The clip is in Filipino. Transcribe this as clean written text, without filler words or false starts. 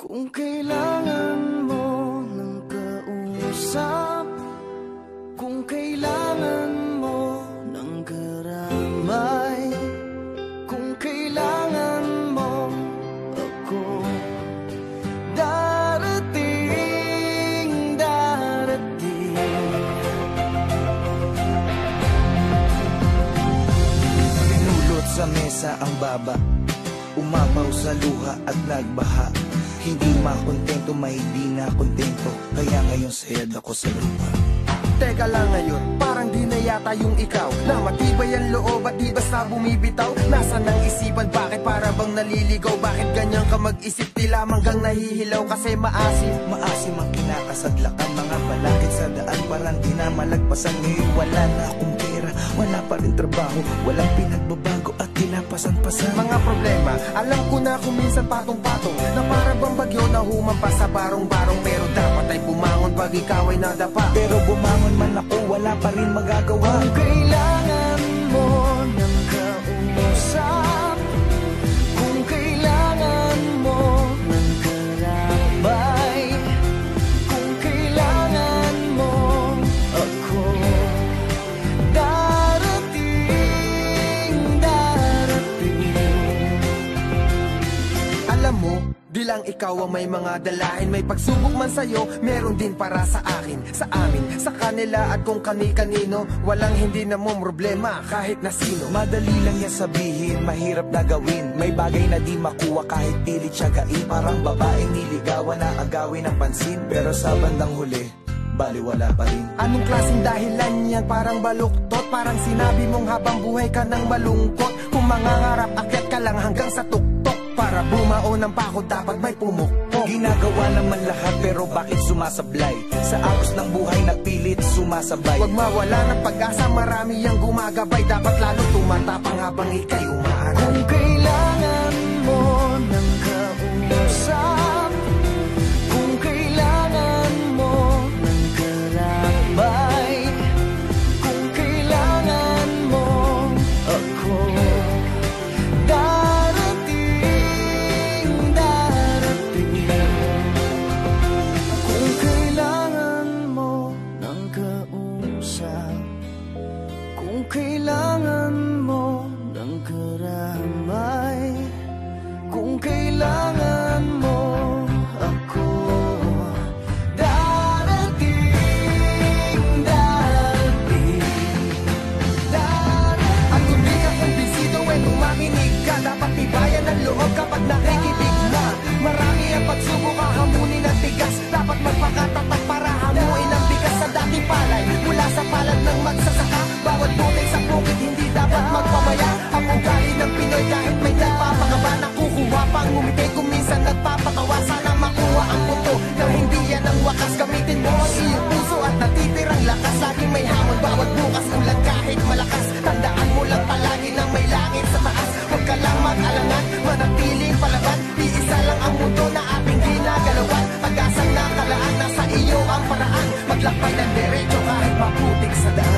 Kung kailangan mo ng kausap, kung kailangan mo ng karamay, kung kailangan mo ako, darating, darating. Pinulot sa mesa ang baba, umapaw sa luha at nagbaha. Hindi makontento, may di na kontento, kaya ngayon sayad ako sa lupa. Teka lang ngayon, parang di na yata yung ikaw, na matibay ang loob at di basta bumibitaw. Nasaan ang isipan, bakit para bang naliligaw? Bakit ganyan ka mag-isip, di lamang kang nahihilaw? Kasi maasim, maasim ang kinakasadlakan, mga balakid sa daan parang di na malagpasan. Ngayon wala na akong pera, wala pa rin trabaho, walang pinagbabago at tinapasan-pasan. Mga problema, alam ko na kung minsan patong-patong, na para bang bagyo na humampas sa barong-barong. Pero dapat ay bumangon pag ikaw ay nadapa. Pero bumangon man ako, wala pa rin magagawa. Kung kailangan mo ng kausap, kung kailangan mo ng karabay, kung kailangan mo ako, darating, darating. Alam mo, di lang ikaw ang may mga dalahin. May pagsubok man sa'yo, meron din para sa akin, sa amin, sa kanila at kung kani-kanino. Walang hindi na mo problema kahit na sino. Madali lang yan sabihin, mahirap na gawin. May bagay na di makuha kahit pilit siyagain. Parang babaeng niligawan na agawin ng pansin, pero sa bandang huli, baliwala pa rin. Anong klaseng dahilan yan? Parang baluktot, parang sinabi mong habang buhay ka nang malungkot. Kung mangangarap, akyat ka lang hanggang sa tuktok. Para bumao ng pako, dapat may pumukpok. Ginagawa naman lahat, pero bakit sumasablay? Sa agos ng buhay na pilit sumasabay. Huwag mawala ng pag-asa, marami ang gumagabay. Dapat lalo tumatapang habang ika'y umaaral. Kung kailangan mo ng kausap, kung kailangan mo ng karabay, kung kailangan mo ako, darating, darating. Kung kailangan mo ng kausap, kung kailangan mo ng karamay, kung kailangan mo ako, darating, darating, darating. At kung di ka kumbinsido, tumakinig ka. Dapat tibayan ang loob kapag nakikinig na. Marami ang pagsubok, hahamunin at tigas. Dapat magpakatatak para hamuin ang bigas sa dating palay. Mula sa palad ng magsasaka, bawat buhay sa bukid hindi dapat magpamaya. Ang ugali ng Pinoy kahit may nagpapakaba, nakukuha pang ngumiti kung minsan nagpapatawa. Sana makuha ang punto na hindi yan ang wakas. Gamitin mo ang iyong puso at natitirang lakas. Laging may hamon bawat bukas, ulan kahit malakas. Tandaan mo lang palagi na may langit sa taas. Huwag ka lang mag-alangan, manatiling palaban. Iisa lang ang mundo na ating ginagalawan. Pag-asang nakalaan, nasa iyo ang paraan. Maglakbay ng derecho kahit maputik sa daan.